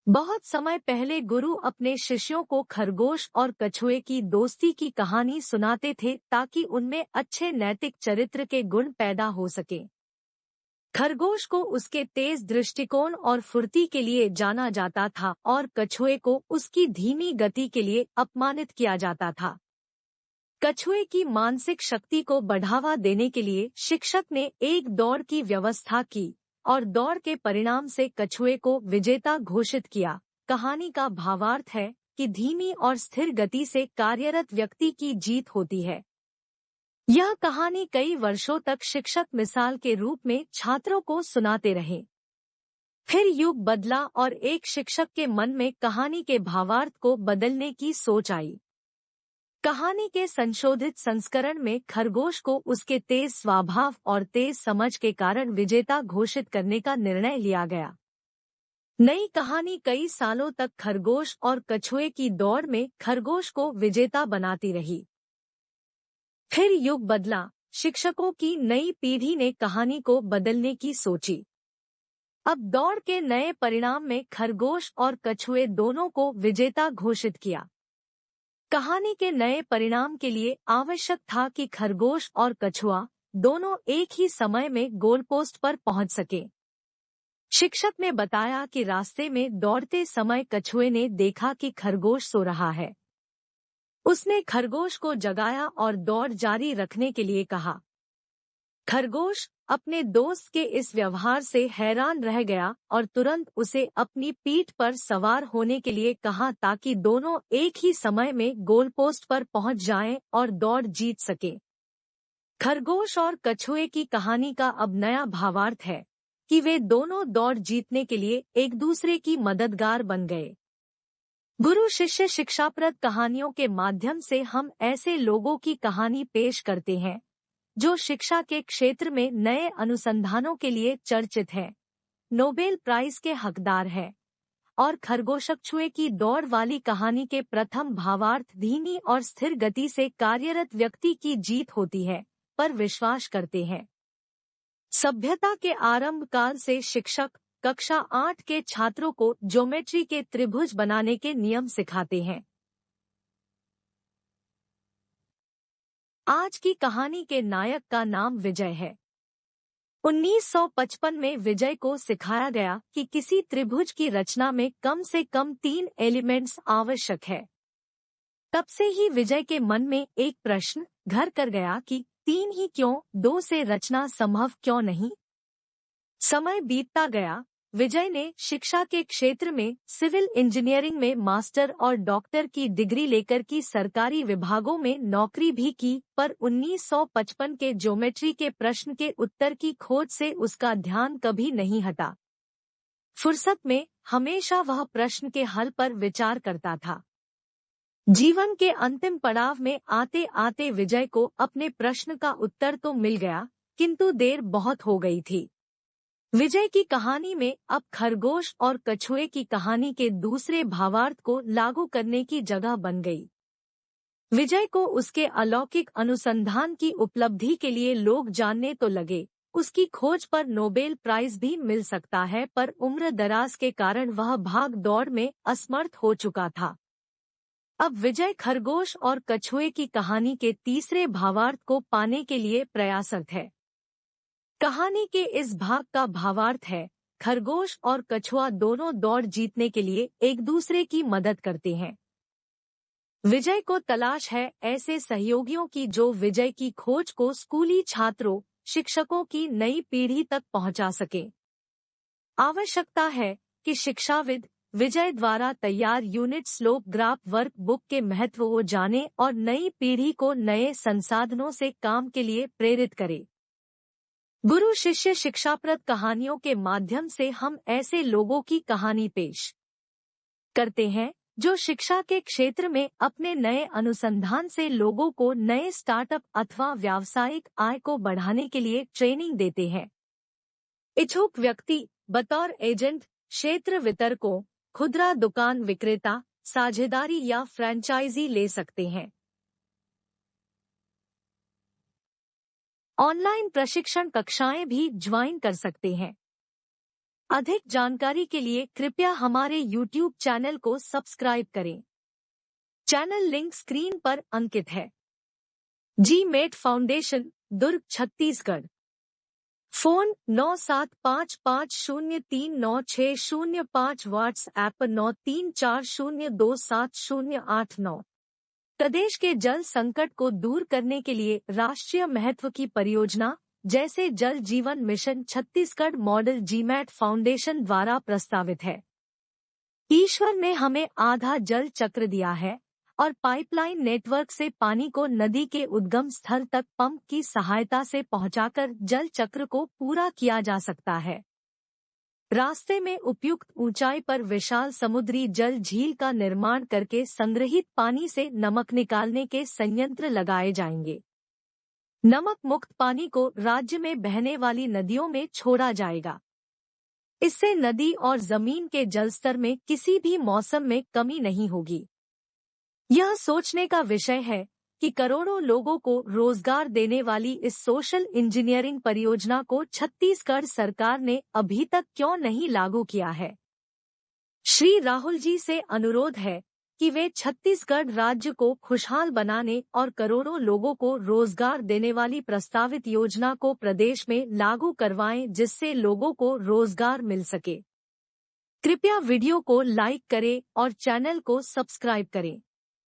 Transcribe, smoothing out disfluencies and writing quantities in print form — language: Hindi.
बहुत समय पहले गुरु अपने शिष्यों को खरगोश और कछुए की दोस्ती की कहानी सुनाते थे ताकि उनमें अच्छे नैतिक चरित्र के गुण पैदा हो सके। खरगोश को उसके तेज दृष्टिकोण और फुर्ती के लिए जाना जाता था और कछुए को उसकी धीमी गति के लिए अपमानित किया जाता था। कछुए की मानसिक शक्ति को बढ़ावा देने के लिए शिक्षक ने एक दौड़ की व्यवस्था की और दौड़ के परिणाम से कछुए को विजेता घोषित किया। कहानी का भावार्थ है कि धीमी और स्थिर गति से कार्यरत व्यक्ति की जीत होती है। यह कहानी कई वर्षों तक शिक्षक मिसाल के रूप में छात्रों को सुनाते रहे। फिर युग बदला और एक शिक्षक के मन में कहानी के भावार्थ को बदलने की सोच आई। कहानी के संशोधित संस्करण में खरगोश को उसके तेज स्वभाव और तेज समझ के कारण विजेता घोषित करने का निर्णय लिया गया। नई कहानी कई सालों तक खरगोश और कछुए की दौड़ में खरगोश को विजेता बनाती रही। फिर युग बदला, शिक्षकों की नई पीढ़ी ने कहानी को बदलने की सोची। अब दौड़ के नए परिणाम में खरगोश और कछुए दोनों को विजेता घोषित किया। कहानी के नए परिणाम के लिए आवश्यक था कि खरगोश और कछुआ दोनों एक ही समय में गोलपोस्ट पर पहुंच सके। शिक्षक ने बताया कि रास्ते में दौड़ते समय कछुए ने देखा कि खरगोश सो रहा है। उसने खरगोश को जगाया और दौड़ जारी रखने के लिए कहा। खरगोश अपने दोस्त के इस व्यवहार से हैरान रह गया और तुरंत उसे अपनी पीठ पर सवार होने के लिए कहा ताकि दोनों एक ही समय में गोलपोस्ट पर पहुंच जाएं और दौड़ जीत सके। खरगोश और कछुए की कहानी का अब नया भावार्थ है कि वे दोनों दौड़ जीतने के लिए एक दूसरे की मददगार बन गए। गुरु शिष्य शिक्षाप्रद कहानियों के माध्यम से हम ऐसे लोगों की कहानी पेश करते हैं जो शिक्षा के क्षेत्र में नए अनुसंधानों के लिए चर्चित है, नोबेल प्राइज के हकदार है। और खरगोशकछुए की दौड़ वाली कहानी के प्रथम भावार्थ धीमी और स्थिर गति से कार्यरत व्यक्ति की जीत होती है, पर विश्वास करते हैं। सभ्यता के आरंभ काल से शिक्षक कक्षा 8 के छात्रों को ज्योमेट्री के त्रिभुज बनाने के नियम सिखाते हैं। आज की कहानी के नायक का नाम विजय है। 1955 में विजय को सिखाया गया कि किसी त्रिभुज की रचना में कम से कम 3 एलिमेंट्स आवश्यक है। तब से ही विजय के मन में एक प्रश्न घर कर गया कि 3 ही क्यों, 2 से रचना संभव क्यों नहीं। समय बीतता गया, विजय ने शिक्षा के क्षेत्र में सिविल इंजीनियरिंग में मास्टर और डॉक्टर की डिग्री लेकर की सरकारी विभागों में नौकरी भी की, पर 1955 के ज्योमेट्री के प्रश्न के उत्तर की खोज से उसका ध्यान कभी नहीं हटा। फुर्सत में हमेशा वह प्रश्न के हल पर विचार करता था। जीवन के अंतिम पड़ाव में आते आते विजय को अपने प्रश्न का उत्तर तो मिल गया, किंतु देर बहुत हो गई थी। विजय की कहानी में अब खरगोश और कछुए की कहानी के दूसरे भावार्थ को लागू करने की जगह बन गई। विजय को उसके अलौकिक अनुसंधान की उपलब्धि के लिए लोग जानने तो लगे, उसकी खोज पर नोबेल प्राइज भी मिल सकता है, पर उम्र दराज के कारण वह भाग दौड़ में असमर्थ हो चुका था। अब विजय खरगोश और कछुए की कहानी के तीसरे भावार्थ को पाने के लिए प्रयासरत है। कहानी के इस भाग का भावार्थ है, खरगोश और कछुआ दोनों दौड़ जीतने के लिए एक दूसरे की मदद करते हैं। विजय को तलाश है ऐसे सहयोगियों की जो विजय की खोज को स्कूली छात्रों, शिक्षकों की नई पीढ़ी तक पहुंचा सके। आवश्यकता है कि शिक्षाविद विजय द्वारा तैयार unit slope graph work book के महत्व को जाने और नई पीढ़ी को नए संसाधनों से काम के लिए प्रेरित करे। गुरु शिष्य शिक्षाप्रद कहानियों के माध्यम से हम ऐसे लोगों की कहानी पेश करते हैं जो शिक्षा के क्षेत्र में अपने नए अनुसंधान से लोगों को नए स्टार्टअप अथवा व्यावसायिक आय को बढ़ाने के लिए ट्रेनिंग देते हैं। इच्छुक व्यक्ति बतौर एजेंट, क्षेत्र वितरकों, खुदरा दुकान विक्रेता, साझेदारी या फ्रेंचाइजी ले सकते हैं। ऑनलाइन प्रशिक्षण कक्षाएं भी ज्वाइन कर सकते हैं। अधिक जानकारी के लिए कृपया हमारे YouTube चैनल को सब्सक्राइब करें। चैनल लिंक स्क्रीन पर अंकित है। जी-मेट foundation, Durg, Chhattisgarh. Phone 9755039605, WhatsApp 93402708। प्रदेश के जल संकट को दूर करने के लिए राष्ट्रीय महत्व की परियोजना जैसे जल जीवन मिशन छत्तीसगढ़ मॉडल जी-मेट फाउंडेशन द्वारा प्रस्तावित है। ईश्वर ने हमें आधा जल चक्र दिया है और पाइपलाइन नेटवर्क से पानी को नदी के उद्गम स्थल तक पंप की सहायता से पहुंचाकर जल चक्र को पूरा किया जा सकता है। रास्ते में उपयुक्त ऊंचाई पर विशाल समुद्री जल झील का निर्माण करके संग्रहित पानी से नमक निकालने के संयंत्र लगाए जाएंगे। नमक मुक्त पानी को राज्य में बहने वाली नदियों में छोड़ा जाएगा। इससे नदी और जमीन के जलस्तर में किसी भी मौसम में कमी नहीं होगी। यह सोचने का विषय है कि करोड़ों लोगों को रोजगार देने वाली इस सोशल इंजीनियरिंग परियोजना को छत्तीसगढ़ सरकार ने अभी तक क्यों नहीं लागू किया है। श्री राहुल जी से अनुरोध है कि वे छत्तीसगढ़ राज्य को खुशहाल बनाने और करोड़ों लोगों को रोजगार देने वाली प्रस्तावित योजना को प्रदेश में लागू करवाएं, जिससे लोगों को रोजगार मिल सके। कृपया वीडियो को लाइक करें और चैनल को सब्सक्राइब करें।